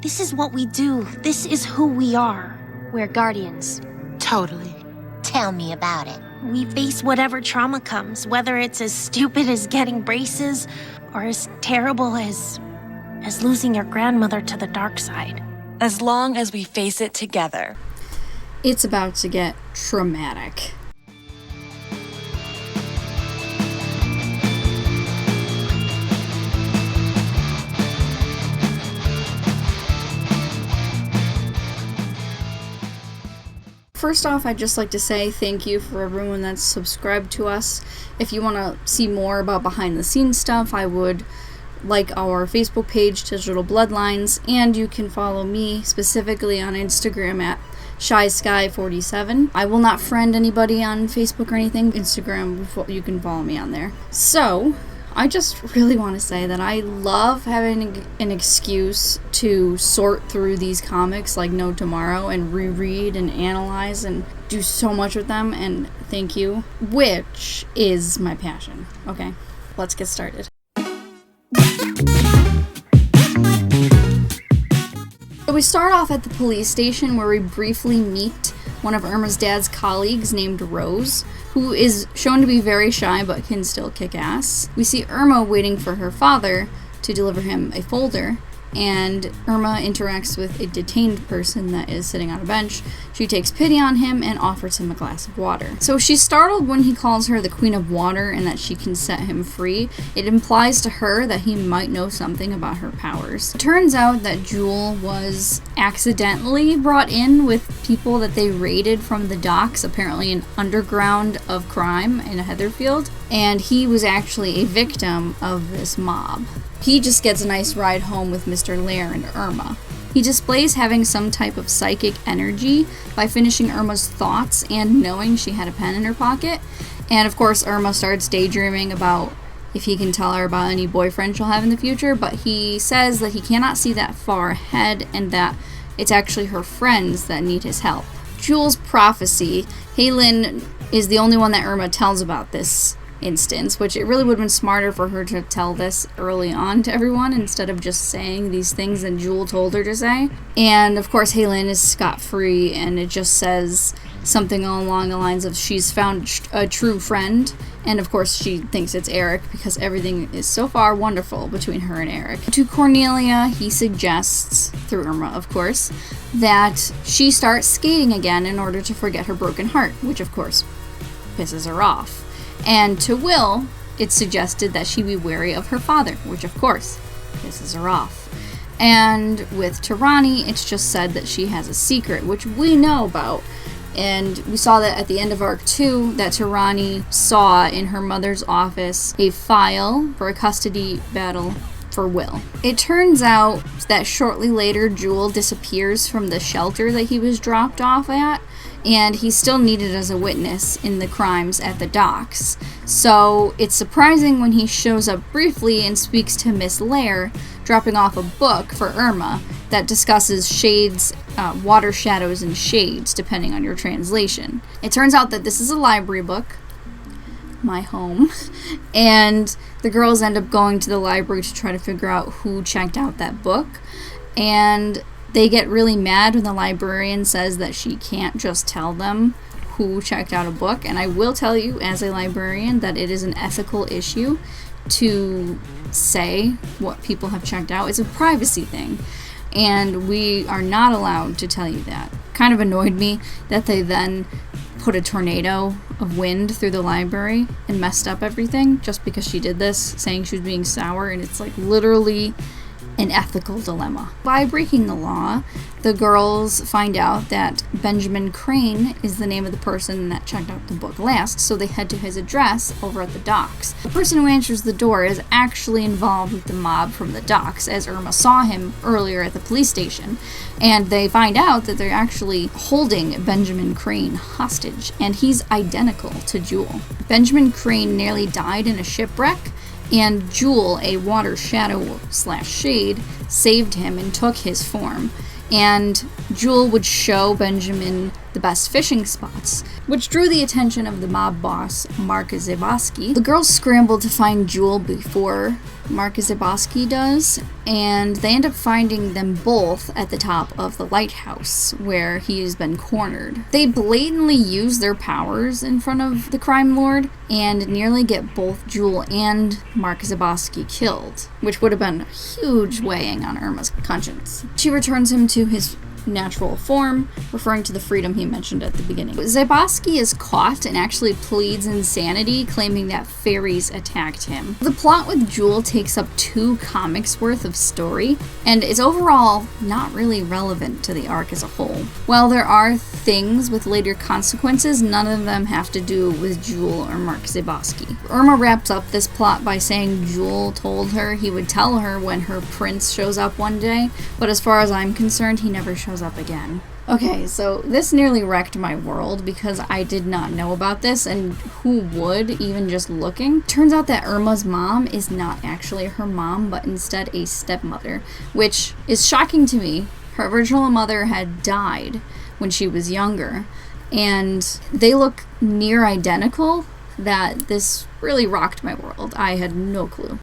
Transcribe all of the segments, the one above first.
This is what we do. This is who we are. We're guardians. Totally. Tell me about it. We face whatever trauma comes, whether it's as stupid as getting braces or as terrible as losing your grandmother to the dark side. As long as we face it together. It's about to get traumatic. First off, I'd just like to say thank you for everyone that's subscribed to us. If you want to see more about behind the scenes stuff, I would like our Facebook page, Digital Bloodlines, and you can follow me specifically on Instagram at ShySky47. I will not friend anybody on Facebook or anything. Instagram, you can follow me on there. So, I just really want to say that I love having an excuse to sort through these comics like no tomorrow and reread and analyze and do so much with them, and thank you, which is my passion. Okay, let's get started. So we start off at the police station where we briefly meet one of Irma's dad's colleagues named Rose, who is shown to be very shy but can still kick ass. We see Irma waiting for her father to deliver him a folder, and Irma interacts with a detained person that is sitting on a bench. She takes pity on him and offers him a glass of water. So she's startled when he calls her the Queen of Water and that she can set him free. It implies to her that he might know something about her powers. It turns out that Jewel was accidentally brought in with people that they raided from the docks, apparently an underground of crime in Heatherfield, and he was actually a victim of this mob. He just gets a nice ride home with Mr. Lair and Irma. He displays having some type of psychic energy by finishing Irma's thoughts and knowing she had a pen in her pocket. And of course, Irma starts daydreaming about if he can tell her about any boyfriend she'll have in the future, but he says that he cannot see that far ahead and that it's actually her friends that need his help. Jewel's prophecy, Halen is the only one that Irma tells about this instance, which it really would have been smarter for her to tell this early on to everyone instead of just saying these things that Jewel told her to say. And of course Halen is scot-free, and it just says something along the lines of she's found a true friend, and of course she thinks it's Eric because everything is so far wonderful between her and Eric. To Cornelia, he suggests, through Irma of course, that she start skating again in order to forget her broken heart, which of course pisses her off. And to Will, it's suggested that she be wary of her father, which of course pisses her off. And with Tirani, it's just said that she has a secret, which we know about. And we saw that at the end of Arc 2, that Tirani saw in her mother's office a file for a custody battle for Will. It turns out that shortly later, Jewel disappears from the shelter that he was dropped off at, and he's still needed as a witness in the crimes at the docks. So it's surprising when he shows up briefly and speaks to Miss Lair, dropping off a book for Irma that discusses shades, water, shadows, and shades, depending on your translation. It turns out that this is a library book, my home, and the girls end up going to the library to try to figure out who checked out that book, and they get really mad when the librarian says that she can't just tell them who checked out a book. And I will tell you, as a librarian, that it is an ethical issue to say what people have checked out. It's a privacy thing, and we are not allowed to tell you that. Kind of annoyed me that they then put a tornado of wind through the library and messed up everything just because she did this, saying she was being sour, and it's like literally an ethical dilemma. By breaking the law, the girls find out that Benjamin Crane is the name of the person that checked out the book last, so they head to his address over at the docks. The person who answers the door is actually involved with the mob from the docks, as Irma saw him earlier at the police station, and they find out that they're actually holding Benjamin Crane hostage, and he's identical to Jewel. Benjamin Crane nearly died in a shipwreck, and Jewel, a water shadow / shade, saved him and took his form. and Jewel would show Benjamin the best fishing spots, which drew the attention of the mob boss, Mark Zaboski. The girls scramble to find Jewel before Mark Zaboski does, and they end up finding them both at the top of the lighthouse, where he has been cornered. They blatantly use their powers in front of the crime lord, and nearly get both Jewel and Mark Zaboski killed, which would have been a huge weighing on Irma's conscience. She returns him to his natural form, referring to the freedom he mentioned at the beginning. Zaboski is caught and actually pleads insanity, claiming that fairies attacked him. The plot with Jewel takes up 2 comics worth of story, and is overall not really relevant to the arc as a whole. While there are things with later consequences, none of them have to do with Jewel or Mark Zaboski. Irma wraps up this plot by saying Jewel told her he would tell her when her prince shows up one day, but as far as I'm concerned, he never shows up again. Okay, so this nearly wrecked my world because I did not know about this, and who would, even just looking? Turns out that Irma's mom is not actually her mom, but instead a stepmother, which is shocking to me. Her original mother had died when she was younger, and they look near identical. That this really rocked my world. I had no clue.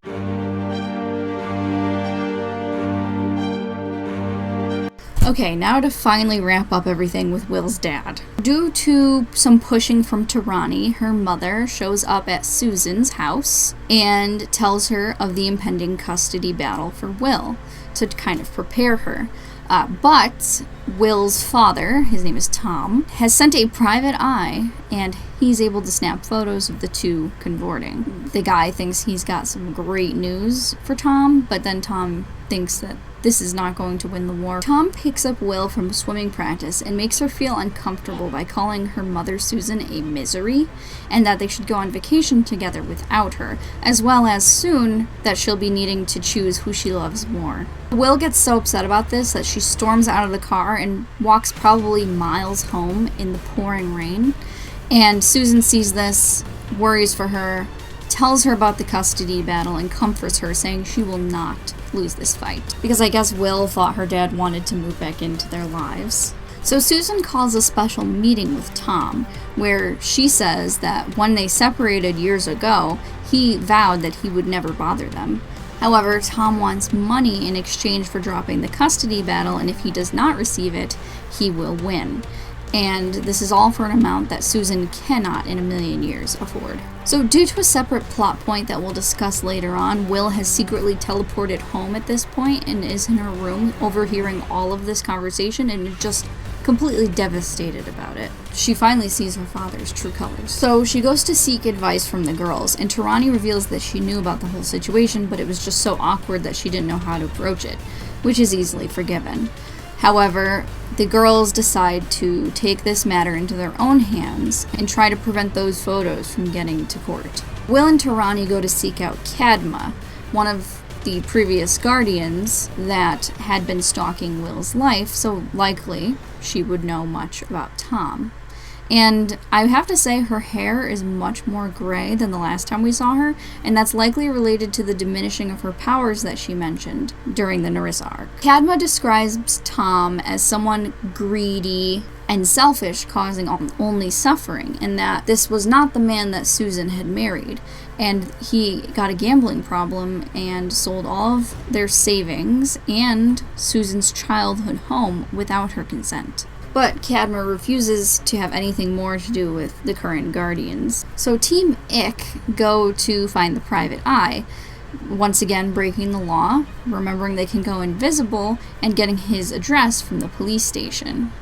Okay, now to finally wrap up everything with Will's dad. Due to some pushing from Tirani, her mother shows up at Susan's house and tells her of the impending custody battle for Will to kind of prepare her. But Will's father, his name is Tom, has sent a private eye, and he's able to snap photos of the two convorting. The guy thinks he's got some great news for Tom, but then Tom thinks that this is not going to win the war. Tom picks up Will from swimming practice and makes her feel uncomfortable by calling her mother Susan a misery, and that they should go on vacation together without her, as well as soon that she'll be needing to choose who she loves more. Will gets so upset about this that she storms out of the car and walks probably miles home in the pouring rain, and Susan sees this, worries for her, tells her about the custody battle, and comforts her, saying she will not lose this fight. Because I guess Will thought her dad wanted to move back into their lives. So Susan calls a special meeting with Tom, where she says that when they separated years ago, he vowed that he would never bother them. However, Tom wants money in exchange for dropping the custody battle, and if he does not receive it, he will win. And this is all for an amount that Susan cannot in a million years afford. So due to a separate plot point that we'll discuss later on, Will has secretly teleported home at this point and is in her room overhearing all of this conversation and is just completely devastated about it. She finally sees her father's true colors. So she goes to seek advice from the girls, and Tirani reveals that she knew about the whole situation, but it was just so awkward that she didn't know how to approach it, which is easily forgiven. However, the girls decide to take this matter into their own hands and try to prevent those photos from getting to court. Will and Tirani go to seek out Cadma, one of the previous guardians that had been stalking Will's life, so likely she would know much about Tom. And I have to say her hair is much more gray than the last time we saw her, and that's likely related to the diminishing of her powers that she mentioned during the Nerissa arc. Cadma describes Tom as someone greedy and selfish, causing only suffering, and that this was not the man that Susan had married. And he got a gambling problem and sold all of their savings and Susan's childhood home without her consent. But Cadma refuses to have anything more to do with the current guardians. So Team Ick go to find the private eye, once again breaking the law, remembering they can go invisible, and getting his address from the police station.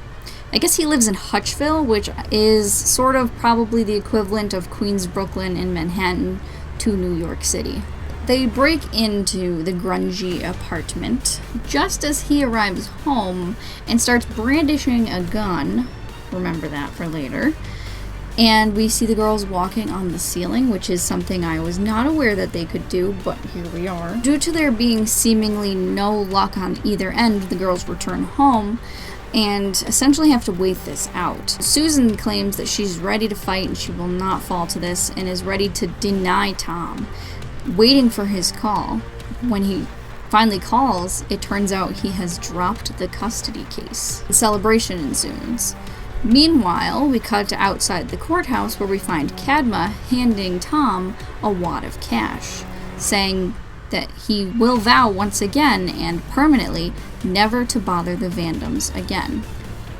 I guess he lives in Hutchville, which is sort of probably the equivalent of Queens, Brooklyn, and Manhattan to New York City. They break into the grungy apartment just as he arrives home and starts brandishing a gun. Remember that for later. And we see the girls walking on the ceiling, which is something I was not aware that they could do, but here we are. Due to there being seemingly no luck on either end, the girls return home and essentially have to wait this out. Susan claims that she's ready to fight and she will not fall to this, and is ready to deny Tom, waiting for his call when he finally calls, it turns out he has dropped the custody case. The celebration ensues. Meanwhile, we cut to outside the courthouse where we find Cadma handing Tom a wad of cash, saying that he will vow once again and permanently never to bother the Vandoms again.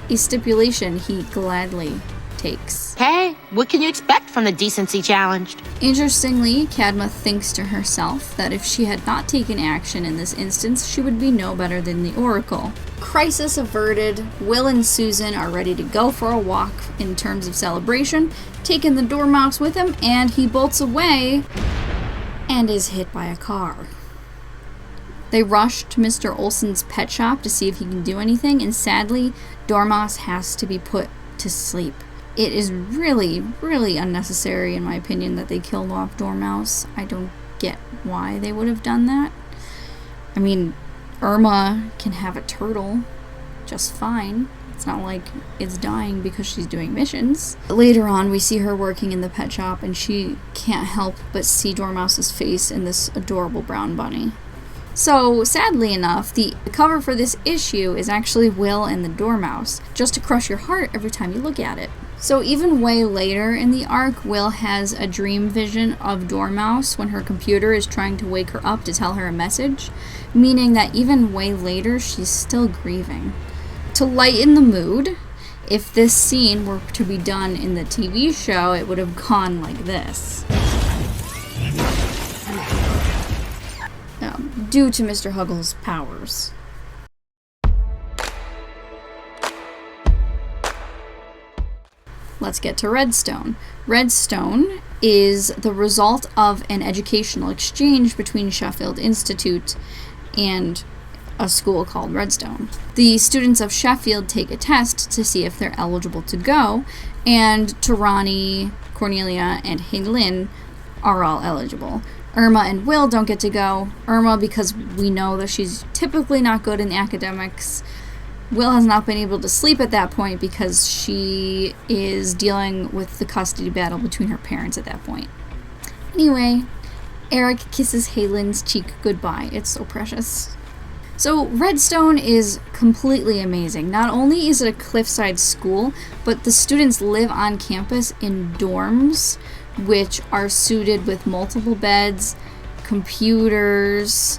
A stipulation he gladly takes. Hey, what can you expect from the decency challenged? Interestingly, Cadma thinks to herself that if she had not taken action in this instance, she would be no better than the Oracle. Crisis averted, Will and Susan are ready to go for a walk in terms of celebration, taking the Dormouse with him, and he bolts away and is hit by a car. They rush to Mr. Olson's pet shop to see if he can do anything, and sadly, Dormouse has to be put to sleep. It is really, really unnecessary, in my opinion, that they killed off Dormouse. I don't get why they would have done that. I mean, Irma can have a turtle just fine. It's not like it's dying because she's doing missions. Later on, we see her working in the pet shop, and she can't help but see Dormouse's face in this adorable brown bunny. So, sadly enough, the cover for this issue is actually Will and the Dormouse, just to crush your heart every time you look at it. So even way later in the arc, Will has a dream vision of Dormouse when her computer is trying to wake her up to tell her a message, meaning that even way later, she's still grieving. To lighten the mood, if this scene were to be done in the TV show, it would have gone like this. Due to Mr. Huggle's powers. Let's get to Redstone. Redstone is the result of an educational exchange between Sheffield Institute and a school called Redstone. The students of Sheffield take a test to see if they're eligible to go, and Tarani, Cornelia, and Haylin are all eligible. Irma and Will don't get to go. Irma, because we know that she's typically not good in academics. Will has not been able to sleep at that point because she is dealing with the custody battle between her parents at that point. Anyway, Eric kisses Haylin's cheek goodbye. It's so precious. So Redstone is completely amazing. Not only is it a cliffside school, but the students live on campus in dorms, which are suited with multiple beds, computers,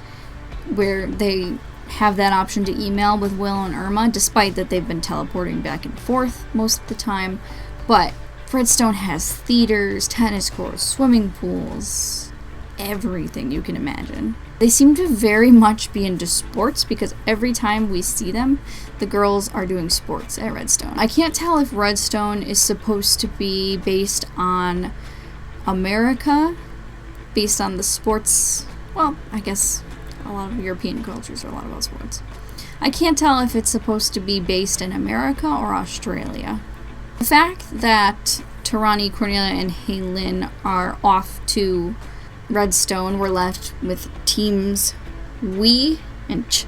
where they have that option to email with Will and Irma, despite that they've been teleporting back and forth most of the time. But Redstone has theaters, tennis courts, swimming pools, everything you can imagine. They seem to very much be into sports because every time we see them, the girls are doing sports at Redstone. I can't tell if Redstone is supposed to be based on America, based on the sports. Well, I guess a lot of European cultures are a lot about sports. I can't tell if it's supposed to be based in America or Australia. The fact that Tarani, Cornelia, and Haylin are off to Redstone, we're left with teams W.I.C.H and Ch.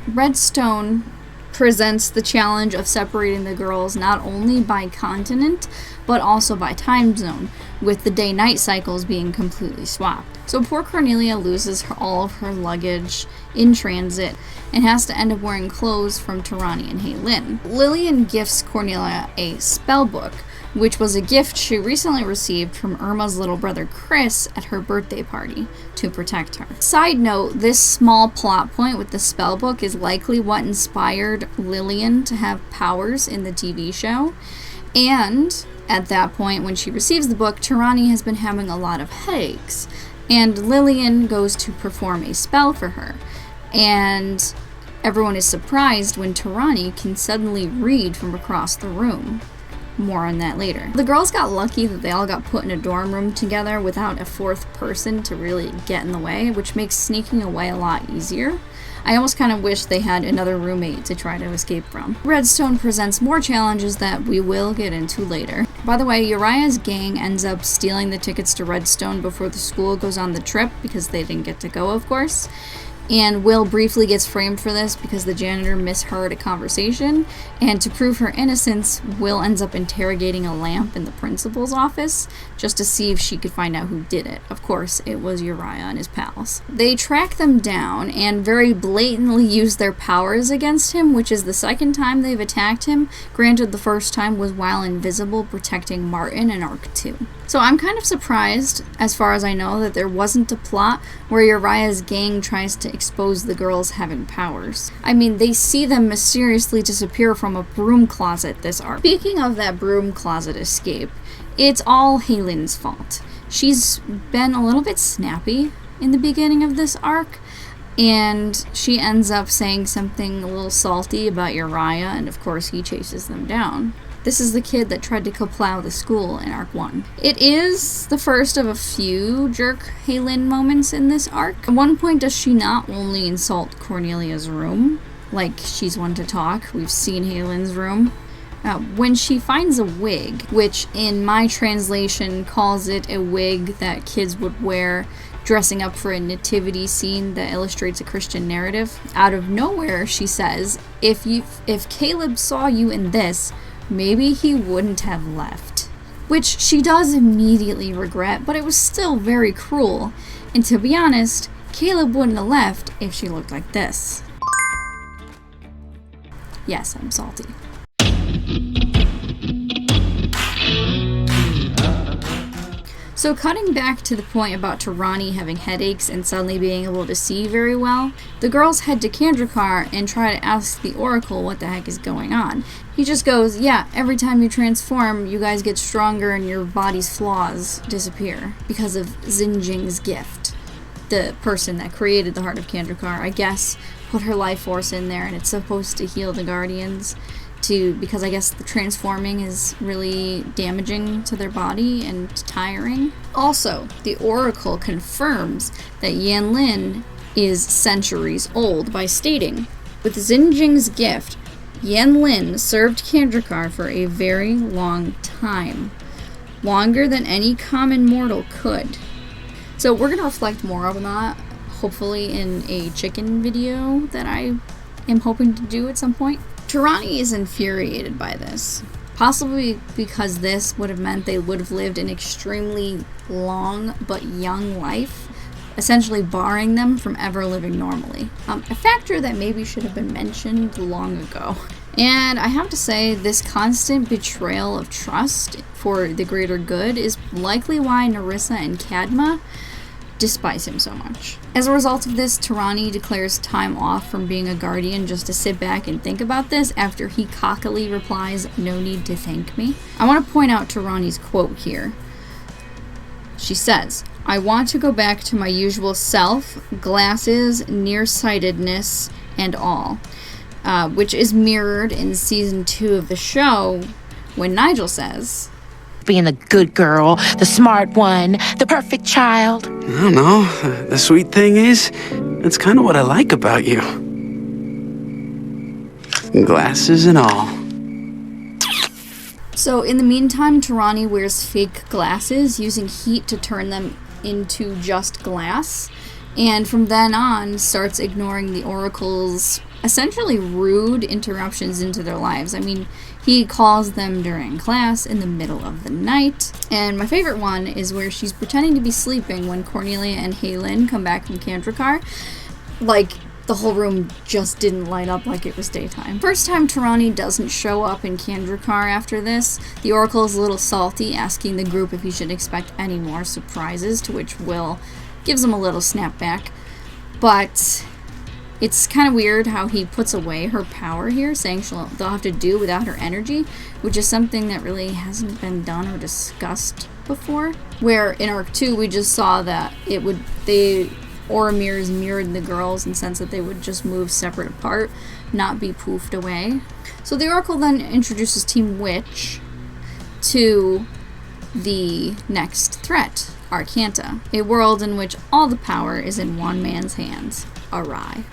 Redstone presents the challenge of separating the girls not only by continent, but also by time zone, with the day-night cycles being completely swapped. So poor Cornelia loses all of her luggage in transit and has to end up wearing clothes from Tarani and Haylin. Lillian gifts Cornelia a spell book, which was a gift she recently received from Irma's little brother Chris at her birthday party to protect her. Side note, this small plot point with the spell book is likely what inspired Lillian to have powers in the TV show, and at that point, when she receives the book, Tarani has been having a lot of headaches, and Lillian goes to perform a spell for her, and everyone is surprised when Tarani can suddenly read from across the room. More on that later. The girls got lucky that they all got put in a dorm room together without a fourth person to really get in the way, which makes sneaking away a lot easier. I almost kind of wish they had another roommate to try to escape from. Redstone presents more challenges that we will get into later. By the way, Uriah's gang ends up stealing the tickets to Redstone before the school goes on the trip because they didn't get to go, of course. And Will briefly gets framed for this because the janitor misheard a conversation, and to prove her innocence, Will ends up interrogating a lamp in the principal's office just to see if she could find out who did it. Of course, it was Uriah and his pals. They track them down and very blatantly use their powers against him, which is the second time they've attacked him. Granted, the first time was while invisible, protecting Martin in Arc 2. So I'm kind of surprised, as far as I know, that there wasn't a plot where Uriah's gang tries to expose the girls having powers. I mean, they see them mysteriously disappear from a broom closet this arc. Speaking of that broom closet escape, it's all Halen's fault. She's been a little bit snappy in the beginning of this arc, and she ends up saying something a little salty about Uriah, and of course he chases them down. This is the kid that tried to kaplow the school in Arc 1. It is the first of a few jerk Halen moments in this arc. At one point, does she not only insult Cornelia's room, like she's one to talk? We've seen Halen's room. When she finds a wig, which in my translation calls it a wig that kids would wear dressing up for a nativity scene that illustrates a Christian narrative, out of nowhere she says, if Caleb saw you in this, maybe he wouldn't have left. Which she does immediately regret, but it was still very cruel. And to be honest, Caleb wouldn't have left if she looked like this. Yes, I'm salty. So cutting back to the point about Tarani having headaches and suddenly being able to see very well, the girls head to Kandrakar and try to ask the Oracle what the heck is going on. He just goes, yeah, every time you transform, you guys get stronger and your body's flaws disappear because of Xinjing's gift. The person that created the Heart of Kandrakar, I guess, put her life force in there and it's supposed to heal the Guardians. Because I guess the transforming is really damaging to their body and tiring. Also, the Oracle confirms that Yanlin is centuries old by stating, with Xinjing's gift, Yanlin served Kandrakar for a very long time. Longer than any common mortal could. So we're going to reflect more on that, hopefully in a chicken video that I am hoping to do at some point. Tarani is infuriated by this, possibly because this would have meant they would have lived an extremely long but young life, essentially barring them from ever living normally. A factor that maybe should have been mentioned long ago. And I have to say, this constant betrayal of trust for the greater good is likely why Nerissa and Kadma despise him so much. As a result of this, Tarani declares time off from being a guardian just to sit back and think about this after he cockily replies, "No need to thank me." I want to point out Tarani's quote here. She says, "I want to go back to my usual self, glasses, nearsightedness, and all," which is mirrored in season 2 of the show when Nigel says, Being the good girl, the smart one, the perfect child. I don't know. The sweet thing is, that's kind of what I like about you. Glasses and all. So in the meantime, Tarani wears fake glasses, using heat to turn them into just glass, and from then on starts ignoring the Oracle's essentially rude interruptions into their lives. I mean, he calls them during class in the middle of the night. And my favorite one is where she's pretending to be sleeping when Cornelia and Halen come back from Kandrakar. Like, the whole room just didn't light up like it was daytime. First time Tarani doesn't show up in Kandrakar after this, the Oracle is a little salty, asking the group if he should expect any more surprises, to which Will gives him a little snap back. But it's kind of weird how he puts away her power here, saying they'll have to do without her energy, which is something that really hasn't been done or discussed before. Where in Arc 2 we just saw that aura mirrors mirrored the girls in the sense that they would just move separate apart, not be poofed away. So the Oracle then introduces Team Witch to the next threat, Arkhanta, a world in which all the power is in one man's hands, Arai.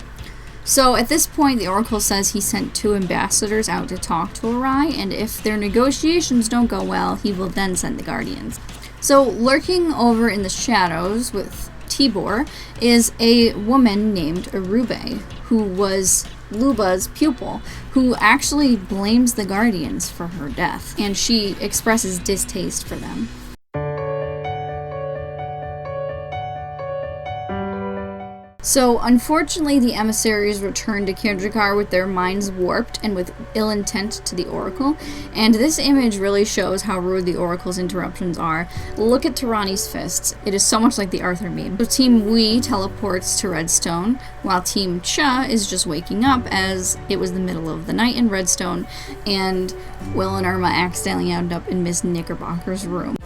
So at this point, the Oracle says he sent 2 ambassadors out to talk to Arai, and if their negotiations don't go well, he will then send the Guardians. So lurking over in the shadows with Tibor, is a woman named Orube, who was Luba's pupil, who actually blames the Guardians for her death, and she expresses distaste for them. So, unfortunately, the emissaries return to Kandrakar with their minds warped and with ill intent to the Oracle, and this image really shows how rude the Oracle's interruptions are. Look at Tirani's fists. It is so much like the Arthur meme. So Team W.I.C.H teleports to Redstone, while Team Cha is just waking up as it was the middle of the night in Redstone, and Will and Irma accidentally end up in Miss Knickerbocker's room.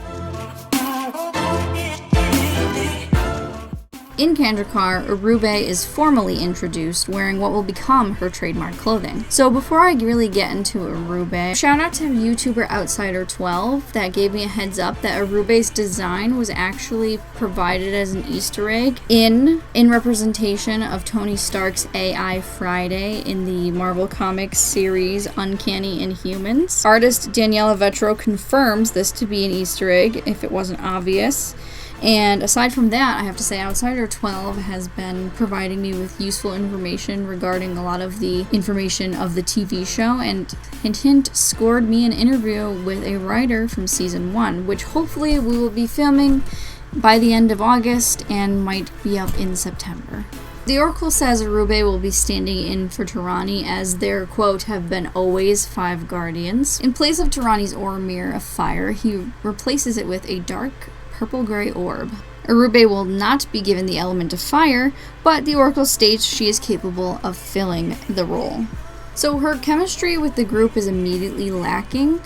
In Kandrakar, Orube is formally introduced wearing what will become her trademark clothing. So before I really get into Orube, shout out to YouTuber Outsider12 that gave me a heads up that Orube's design was actually provided as an Easter egg in representation of Tony Stark's AI Friday in the Marvel Comics series Uncanny Inhumans. Artist Daniela Vetro confirms this to be an Easter egg if it wasn't obvious. And aside from that, I have to say Outsider12 has been providing me with useful information regarding a lot of the information of the TV show, and hint hint scored me an interview with a writer from season 1, which hopefully we will be filming by the end of August and might be up in September. The Oracle says Orube will be standing in for Tirani as there, quote, have been always 5 guardians. In place of Tirani's ore mirror of fire, he replaces it with a dark purple-gray orb. Orube will not be given the element of fire, but the Oracle states she is capable of filling the role. So her chemistry with the group is immediately lacking,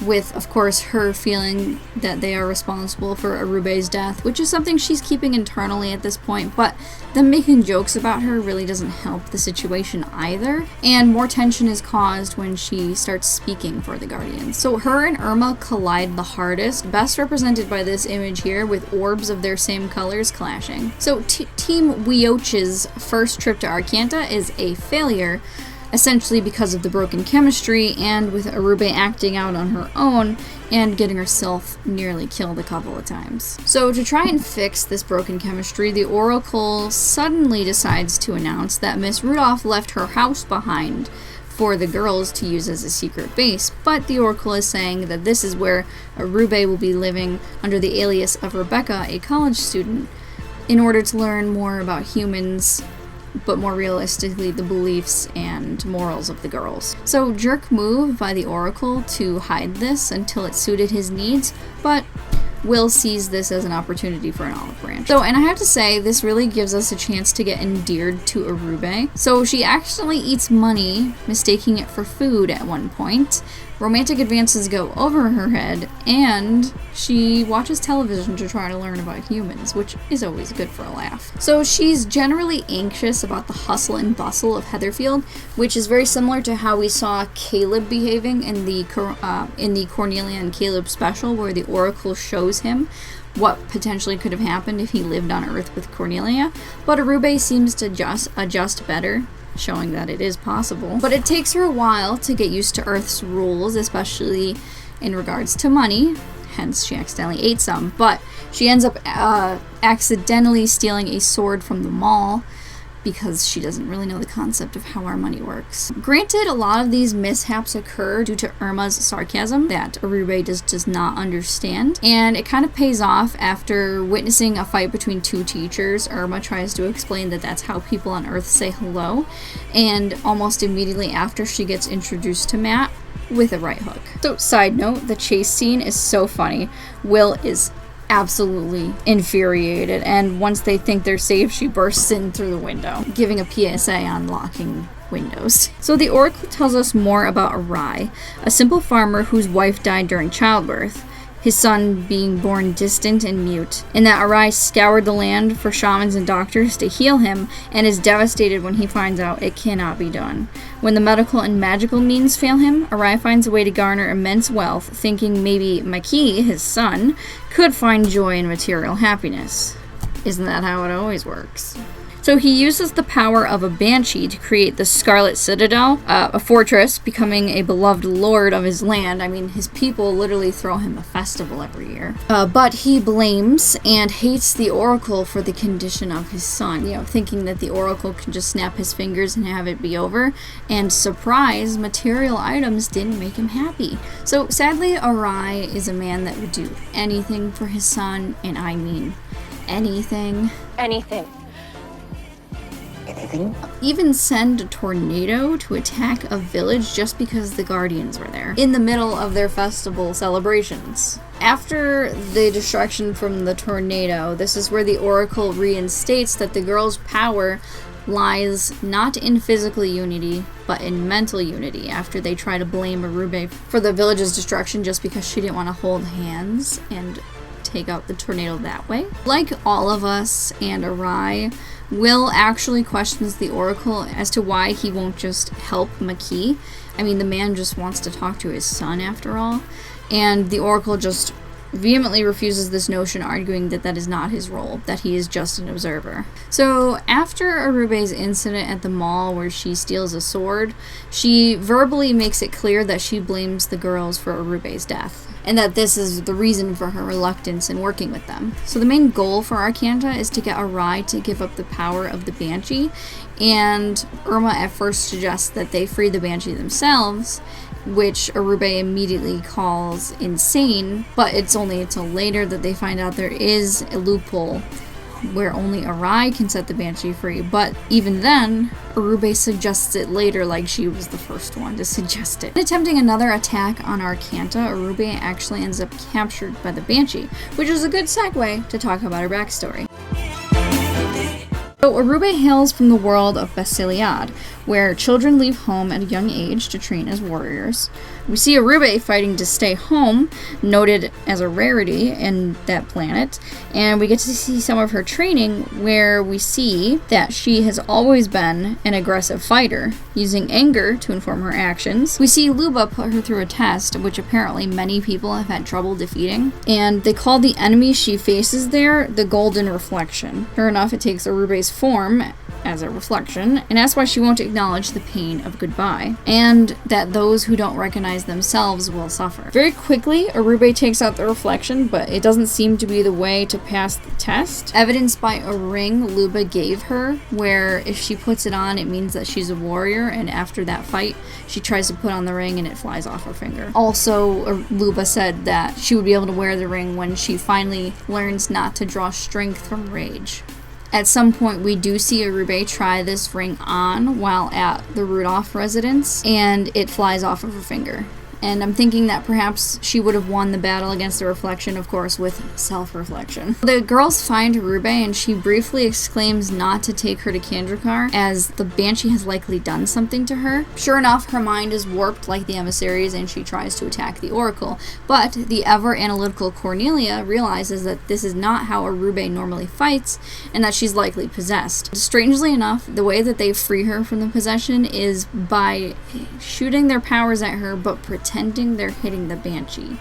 with, of course, her feeling that they are responsible for Orube's death, which is something she's keeping internally at this point, but them making jokes about her really doesn't help the situation either, and more tension is caused when she starts speaking for the Guardians. So her and Irma collide the hardest, best represented by this image here, with orbs of their same colors clashing. So Team W.I.C.H's first trip to Arkhanta is a failure, essentially because of the broken chemistry, and with Orube acting out on her own and getting herself nearly killed a couple of times. So to try and fix this broken chemistry, the Oracle suddenly decides to announce that Miss Rudolph left her house behind for the girls to use as a secret base, but the Oracle is saying that this is where Orube will be living under the alias of Rebecca, a college student, in order to learn more about humans, but more realistically the beliefs and morals of the girls. So jerk move by the Oracle to hide this until it suited his needs, but Will sees this as an opportunity for an olive branch. So, and I have to say, this really gives us a chance to get endeared to Orube. So she actually eats money, mistaking it for food at one point. Romantic advances go over her head, and she watches television to try to learn about humans, which is always good for a laugh. So she's generally anxious about the hustle and bustle of Heatherfield, which is very similar to how we saw Caleb behaving in the Cornelia and Caleb special, where the Oracle shows him what potentially could have happened if he lived on Earth with Cornelia. But Orube seems to adjust better, showing that it is possible. But it takes her a while to get used to Earth's rules, especially in regards to money, hence she accidentally ate some, but she ends up accidentally stealing a sword from the mall because she doesn't really know the concept of how our money works. Granted, a lot of these mishaps occur due to Irma's sarcasm that Orube does not understand, and it kind of pays off after witnessing a fight between 2 teachers. Irma tries to explain that that's how people on Earth say hello, and almost immediately after she gets introduced to Matt with a right hook. So, side note, the chase scene is so funny. Will is absolutely infuriated, and once they think they're safe, she bursts in through the window, giving a PSA on locking windows. So the Oracle tells us more about Arai, a simple farmer whose wife died during childbirth, his son being born distant and mute, and that Arai scoured the land for shamans and doctors to heal him, and is devastated when he finds out it cannot be done. When the medical and magical means fail him, Arai finds a way to garner immense wealth, thinking maybe Maki, his son, could find joy in material happiness. Isn't that how it always works? So So he uses the power of a banshee to create the Scarlet Citadel, a fortress, becoming a beloved lord of his land. I mean, his people literally throw him a festival every year. But he blames and hates the Oracle for the condition of his son, thinking that the Oracle can just snap his fingers and have it be over. And surprise, material items didn't make him happy. So sadly, Arai is a man that would do anything for his son, and I mean anything. Anything. Even send a tornado to attack a village just because the Guardians were there, in the middle of their festival celebrations. After the destruction from the tornado, this is where the Oracle reinstates that the girls' power lies not in physical unity, but in mental unity, after they try to blame Orube for the village's destruction just because she didn't want to hold hands and take out the tornado that way. Like all of us and Arai, Will actually questions the Oracle as to why he won't just help Maki. I mean, the man just wants to talk to his son after all. And the Oracle just vehemently refuses this notion, arguing that that is not his role, that he is just an observer. So after Orube's incident at the mall where she steals a sword, she verbally makes it clear that she blames the girls for Orube's death, and that this is the reason for her reluctance in working with them. So the main goal for Arkhanta is to get Arai to give up the power of the Banshee, and Irma at first suggests that they free the Banshee themselves, which Orube immediately calls insane, but it's only until later that they find out there is a loophole where only Arai can set the Banshee free. But even then, Orube suggests it later, like she was the first one to suggest it. Attempting another attack on Arkhanta, Orube actually ends up captured by the Banshee, which is a good segue to talk about her backstory. So Orube hails from the world of W.I.C.H, where children leave home at a young age to train as warriors. We see Orube fighting to stay home, noted as a rarity in that planet, and we get to see some of her training where we see that she has always been an aggressive fighter, using anger to inform her actions. We see Luba put her through a test, which apparently many people have had trouble defeating, and they call the enemy she faces there the Golden Reflection. Sure enough, it takes Orube's form as a reflection, and that's why she won't acknowledge the pain of goodbye, and that those who don't recognize themselves will suffer. Very quickly, Orube takes out the reflection, but it doesn't seem to be the way to pass the test, evidenced by a ring Luba gave her, where if she puts it on, it means that she's a warrior, and after that fight, she tries to put on the ring and it flies off her finger. Also, Luba said that she would be able to wear the ring when she finally learns not to draw strength from rage. At some point, we do see Orube try this ring on while at the Rudolph residence, and it flies off of her finger. And I'm thinking that perhaps she would have won the battle against the reflection, of course, with self-reflection. The girls find Orube, and she briefly exclaims not to take her to Kandrakar, as the Banshee has likely done something to her. Sure enough, her mind is warped like the emissaries, and she tries to attack the Oracle. But the ever-analytical Cornelia realizes that this is not how Orube normally fights, and that she's likely possessed. Strangely enough, the way that they free her from the possession is by shooting their powers at her, but pretending they're hitting the Banshee.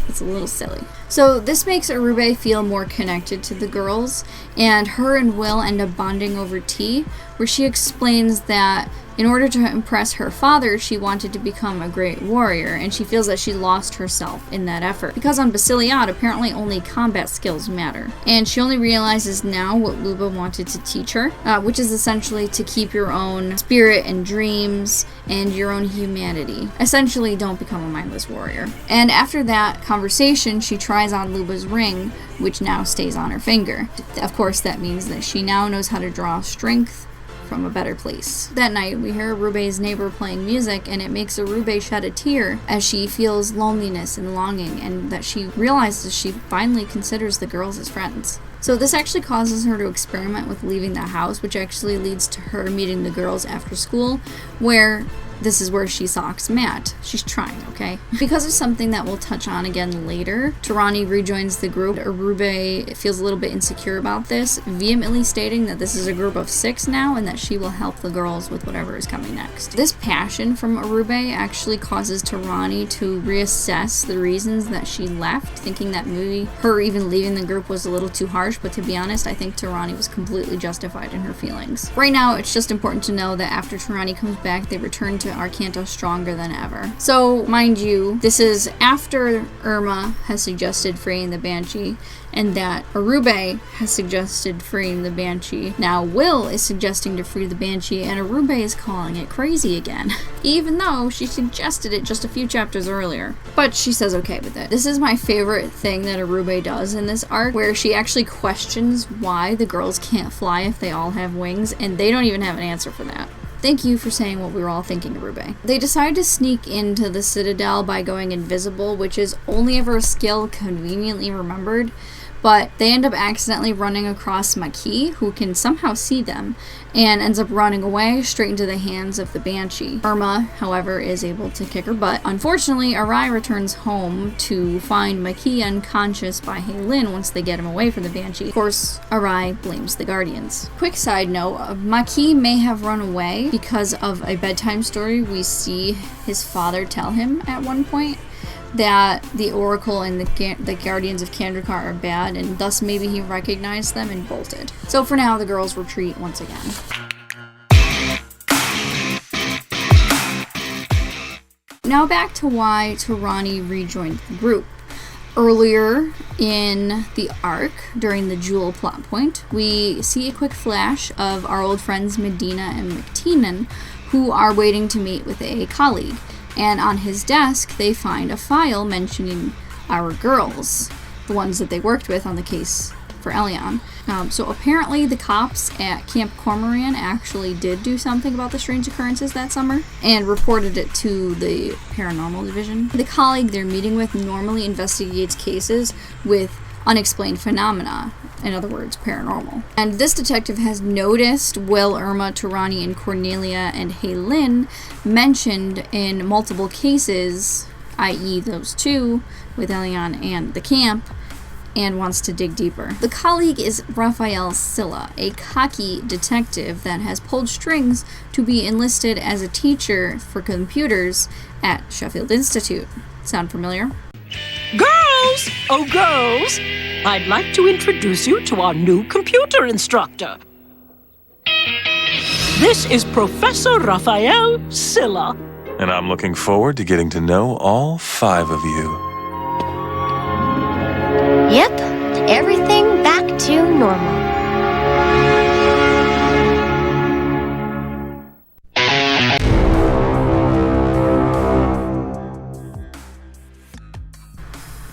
It's a little silly. So this makes Orube feel more connected to the girls, and her and Will end up bonding over tea, where she explains that in order to impress her father, she wanted to become a great warrior, and she feels that she lost herself in that effort. Because on W.I.C.H, apparently only combat skills matter. And she only realizes now what Luba wanted to teach her, which is essentially to keep your own spirit and dreams and your own humanity. Essentially, don't become a mindless warrior. And after that conversation, she tries on Luba's ring, which now stays on her finger. Of course, that means that she now knows how to draw strength from a better place. That night, we hear Orube's neighbor playing music, and it makes Orube shed a tear as she feels loneliness and longing, and that she realizes she finally considers the girls as friends. So this actually causes her to experiment with leaving the house, which actually leads to her meeting the girls after school, where this is where she socks Matt. She's trying, okay? Because of something that we'll touch on again later, Tarani rejoins the group. Orube feels a little bit insecure about this, vehemently stating that this is a group of 6 now and that she will help the girls with whatever is coming next. This passion from Orube actually causes Tarani to reassess the reasons that she left, thinking that maybe her even leaving the group was a little too harsh, but to be honest, I think Tarani was completely justified in her feelings. Right now, it's just important to know that after Tarani comes back, they return to Arkhanta stronger than ever. So, mind you, this is after Irma has suggested freeing the Banshee, and that Orube has suggested freeing the Banshee. Now Will is suggesting to free the Banshee, and Orube is calling it crazy again, even though she suggested it just a few chapters earlier. But she says okay with it. This is my favorite thing that Orube does in this arc, where she actually questions why the girls can't fly if they all have wings, and they don't even have an answer for that. Thank you for saying what we were all thinking, Orube. They decide to sneak into the Citadel by going invisible, which is only ever a skill conveniently remembered, but they end up accidentally running across Maki, who can somehow see them, and ends up running away straight into the hands of the Banshee. Irma, however, is able to kick her butt. Unfortunately, Arai returns home to find Maki unconscious by Heilin once they get him away from the Banshee. Of course, Arai blames the Guardians. Quick side note, Maki may have run away because of a bedtime story we see his father tell him at one point, that the Oracle and the Guardians of Kandrakar are bad, and thus maybe he recognized them and bolted. So for now, the girls retreat once again. Now back to why Tarani rejoined the group. Earlier in the arc, during the Jewel plot point, we see a quick flash of our old friends Medina and McTeenan, who are waiting to meet with a colleague. And on his desk, they find a file mentioning our girls, the ones that they worked with on the case for Elion. So apparently the cops at Camp Cormoran actually did do something about the strange occurrences that summer and reported it to the paranormal division. The colleague they're meeting with normally investigates cases with unexplained phenomena, in other words, paranormal. And this detective has noticed Will, Irma, Tarani, and Cornelia and Heilin mentioned in multiple cases, i.e. those 2 with Elion and the camp, and wants to dig deeper. The colleague is Raphael Silla, a cocky detective that has pulled strings to be enlisted as a teacher for computers at Sheffield Institute. Sound familiar? Girls! Oh, girls! I'd like to introduce you to our new computer instructor. This is Professor Raphael Silla. And I'm looking forward to getting to know all 5 of you. Yep, everything back to normal.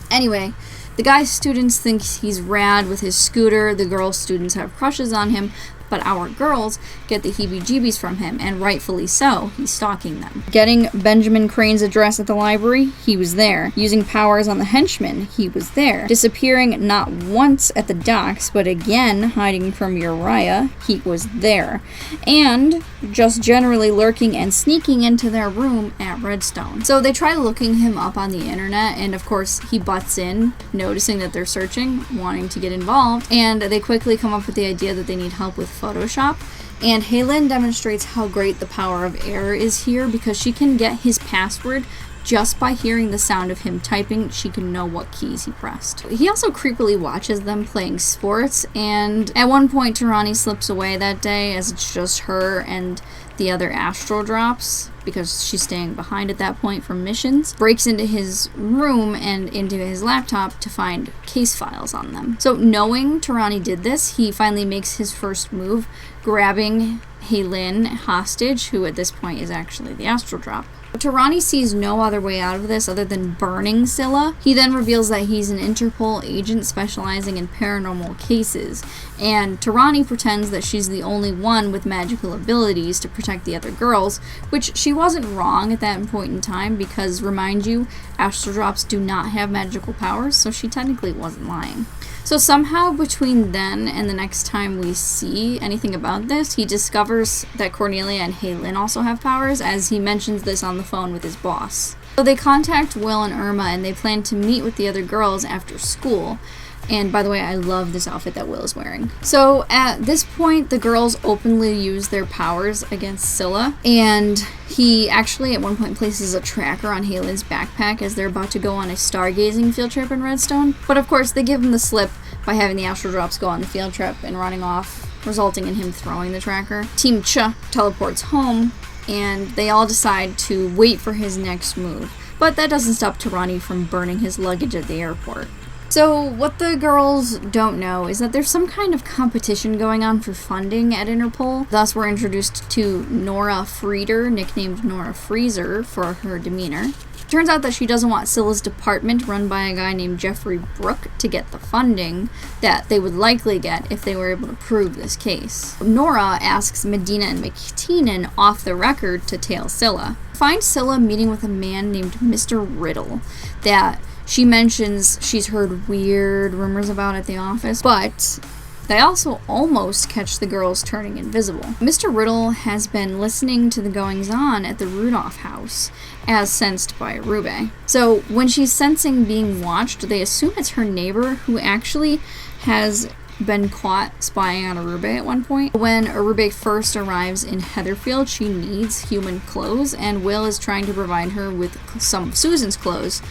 Anyway, the guy's students think he's rad with his scooter, the girl students have crushes on him, but our girls get the heebie-jeebies from him, and rightfully so. He's stalking them. Getting Benjamin Crane's address at the library, he was there. Using powers on the henchmen, he was there. Disappearing not once at the docks, but again hiding from Uriah, he was there. And just generally lurking and sneaking into their room at Redstone. So they try looking him up on the internet, and of course he butts in, noticing that they're searching, wanting to get involved, and they quickly come up with the idea that they need help with Photoshop. And Heilin demonstrates how great the power of error is here, because she can get his password just by hearing the sound of him typing. She can know what keys he pressed. He also creepily watches them playing sports, and at one point Tarani slips away that day as it's just her and the other astral drops, because she's staying behind at that point from missions, breaks into his room and into his laptop to find case files on them. So knowing Tarani did this, he finally makes his first move, grabbing Heilin hostage, who at this point is actually the astral drop. Tarani sees no other way out of this other than burning Scylla. He then reveals that he's an Interpol agent specializing in paranormal cases, and Tarani pretends that she's the only one with magical abilities to protect the other girls, which she wasn't wrong at that point in time because, remind you, astral drops do not have magical powers, so she technically wasn't lying. So somehow between then and the next time we see anything about this, he discovers that Cornelia and Haylin also have powers, as he mentions this on the phone with his boss. So they contact Will and Irma, and they plan to meet with the other girls after school. And by the way, I love this outfit that Will is wearing. So at this point, the girls openly use their powers against Scylla, and he actually at one point places a tracker on Haylin's backpack as they're about to go on a stargazing field trip in Redstone. But of course, they give him the slip by having the astral drops go on the field trip and running off, resulting in him throwing the tracker. Team Ch teleports home, and they all decide to wait for his next move. But that doesn't stop Tarani from burning his luggage at the airport. So what the girls don't know is that there's some kind of competition going on for funding at Interpol. Thus, we're introduced to Nora Frieder, nicknamed Nora Freezer for her demeanor. Turns out that she doesn't want Scylla's department, run by a guy named Jeffrey Brook, to get the funding that they would likely get if they were able to prove this case. Nora asks Medina and McTeenan off the record to tail Scylla. Find Scylla meeting with a man named Mr. Riddle that she mentions she's heard weird rumors about at the office, but they also almost catch the girls turning invisible. Mr. Riddle has been listening to the goings-on at the Rudolph house, as sensed by Orube. So when she's sensing being watched, they assume it's her neighbor, who actually has been caught spying on Orube at one point. When Orube first arrives in Heatherfield, she needs human clothes, and Will is trying to provide her with some of Susan's clothes,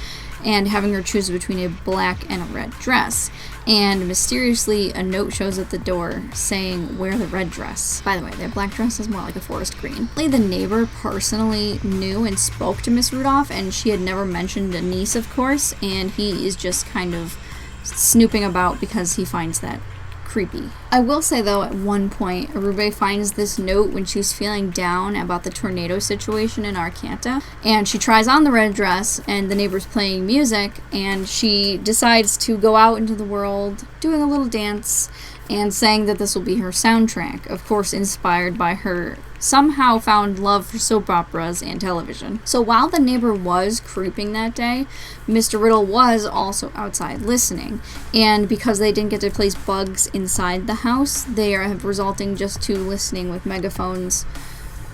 and having her choose between a black and a red dress. And mysteriously, a note shows at the door saying, wear the red dress. By the way, that black dress is more like a forest green. The neighbor personally knew and spoke to Miss Rudolph, and she had never mentioned a niece, of course, and he is just kind of snooping about because he finds that creepy. I will say though, at one point, Orube finds this note when she's feeling down about the tornado situation in Arkhanta, and she tries on the red dress, and the neighbor's playing music, and she decides to go out into the world, doing a little dance, and saying that this will be her soundtrack, of course inspired by her somehow found love for soap operas and television. So while the neighbor was creeping that day, Mr. Riddle was also outside listening, and because they didn't get to place bugs inside the house, they are resulting just to listening with megaphones,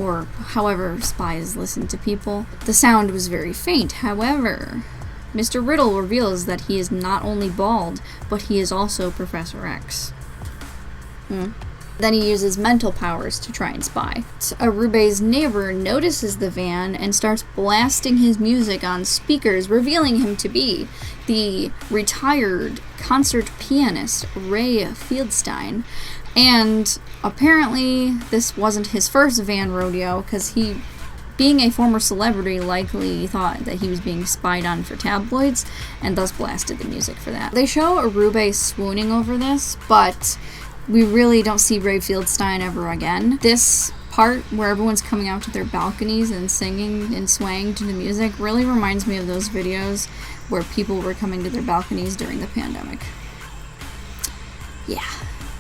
or however spies listen to people. The sound was very faint. However, Mr. Riddle reveals that he is not only bald, but he is also Professor X. Then he uses mental powers to try and spy. Orube's neighbor notices the van and starts blasting his music on speakers, revealing him to be the retired concert pianist Ray Fieldstein. And apparently this wasn't his first van rodeo, because he, being a former celebrity, likely thought that he was being spied on for tabloids, and thus blasted the music for that. They show Orube swooning over this, but we really don't see Ray Fieldstein ever again. This part where everyone's coming out to their balconies and singing and swaying to the music really reminds me of those videos where people were coming to their balconies during the pandemic. Yeah.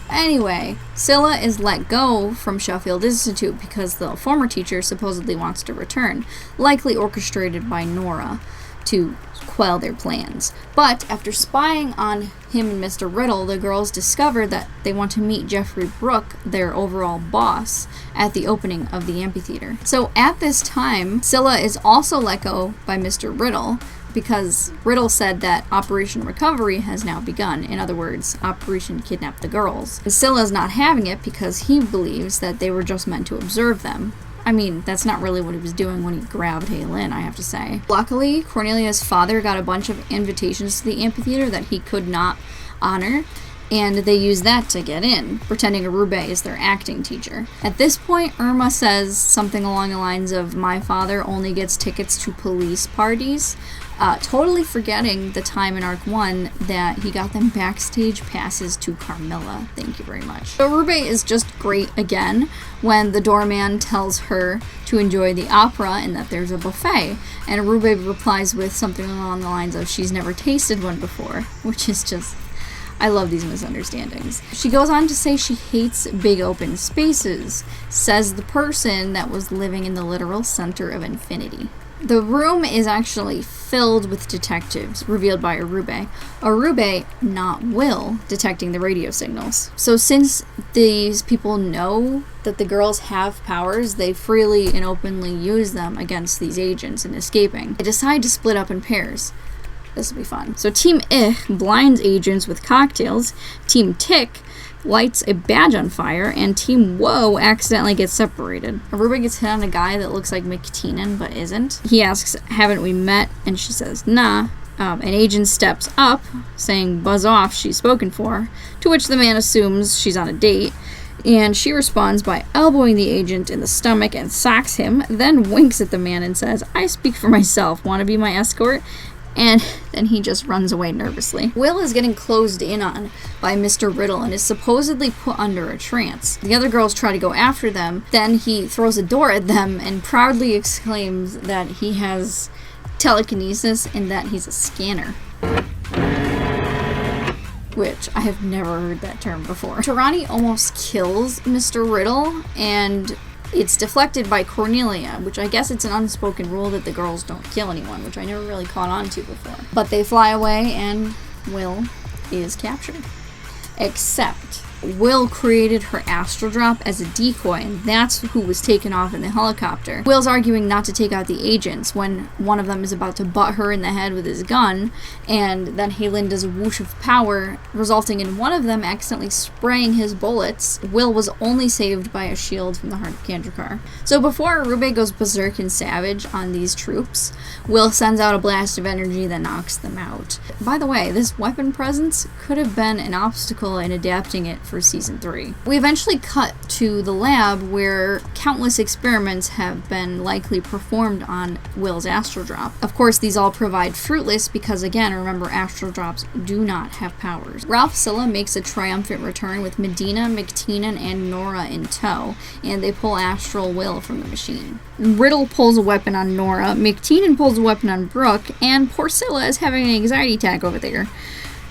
Anyway, Scylla is let go from Sheffield Institute because the former teacher supposedly wants to return, likely orchestrated by Nora to quell their plans. But after spying on him and Mr. Riddle, the girls discover that they want to meet Jeffrey Brook, their overall boss, at the opening of the amphitheater. So at this time, Scylla is also let go by Mr. Riddle, because Riddle said that Operation Recovery has now begun. In other words, Operation Kidnap the Girls. Scylla's not having it because he believes that they were just meant to observe them. I mean, that's not really what he was doing when he grabbed Haylin, I have to say. Luckily, Cornelia's father got a bunch of invitations to the amphitheater that he could not honor, and they use that to get in, pretending Orube is their acting teacher. At this point, Irma says something along the lines of, "My father only gets tickets to police parties," totally forgetting the time in Arc 1 that he got them backstage passes to Carmilla. Thank you very much. So Orube is just great again when the doorman tells her to enjoy the opera and that there's a buffet, and Orube replies with something along the lines of, "She's never tasted one before," which is just... I love these misunderstandings. She goes on to say she hates big open spaces, says the person that was living in the literal center of infinity. The room is actually filled with detectives, revealed by Orube. Orube, not Will, detecting the radio signals. So since these people know that the girls have powers, they freely and openly use them against these agents in escaping. They decide to split up in pairs. This will be fun. So Team Ich blinds agents with cocktails, Team Tick lights a badge on fire, and Team Woe accidentally gets separated. Orube gets hit on a guy that looks like McTeenan but isn't. He asks, "Haven't we met?" And she says, "Nah." An agent steps up, saying, "Buzz off, she's spoken for," to which the man assumes she's on a date, and she responds by elbowing the agent in the stomach and socks him, then winks at the man and says, "I speak for myself, want to be my escort?" And then he just runs away nervously. Will is getting closed in on by Mr. Riddle and is supposedly put under a trance. The other girls try to go after them, then he throws a door at them and proudly exclaims that he has telekinesis and that he's a scanner. Which I have never heard that term before. Tarani almost kills Mr. Riddle, and it's deflected by Cornelia, which I guess it's an unspoken rule that the girls don't kill anyone, which I never really caught on to before. But they fly away and Will is captured. Except Will created her astral drop as a decoy, and that's who was taken off in the helicopter. Will's arguing not to take out the agents when one of them is about to butt her in the head with his gun, and then Halen does a whoosh of power, resulting in one of them accidentally spraying his bullets. Will was only saved by a shield from the heart of Kandrakar. So before Orube goes berserk and savage on these troops, Will sends out a blast of energy that knocks them out. By the way, this weapon presence could have been an obstacle in adapting it for season 3. We eventually cut to the lab where countless experiments have been likely performed on Will's astral drop. Of course, these all provide fruitless because, again, remember, astral drops do not have powers. Ralph Silla makes a triumphant return with Medina, McTeenan, and Nora in tow, and they pull astral Will from the machine. Riddle pulls a weapon on Nora, McTeenan pulls a weapon on Brooke, and poor Silla is having an anxiety attack over there.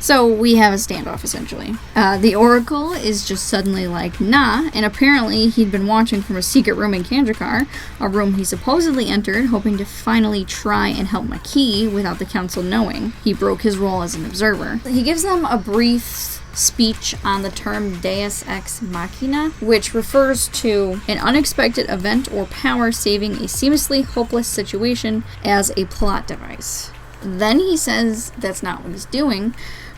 So we have a standoff, essentially. The Oracle is just suddenly like, nah, and apparently he'd been watching from a secret room in Kandrakar, a room he supposedly entered, hoping to finally try and help Makee without the council knowing. He broke his role as an observer. He gives them a brief speech on the term Deus Ex Machina, which refers to an unexpected event or power saving a seamlessly hopeless situation as a plot device. Then he says that's not what he's doing,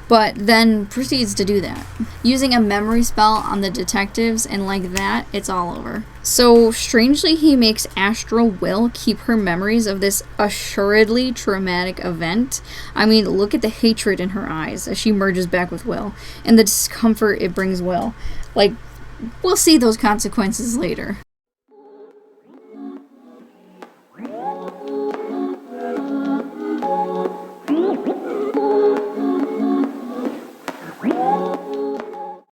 but then proceeds to do that, using a memory spell on the detectives, and like that, it's all over. So strangely, he makes Astral Will keep her memories of this assuredly traumatic event. I mean, look at the hatred in her eyes as she merges back with Will, and the discomfort it brings Will. Like, we'll see those consequences later.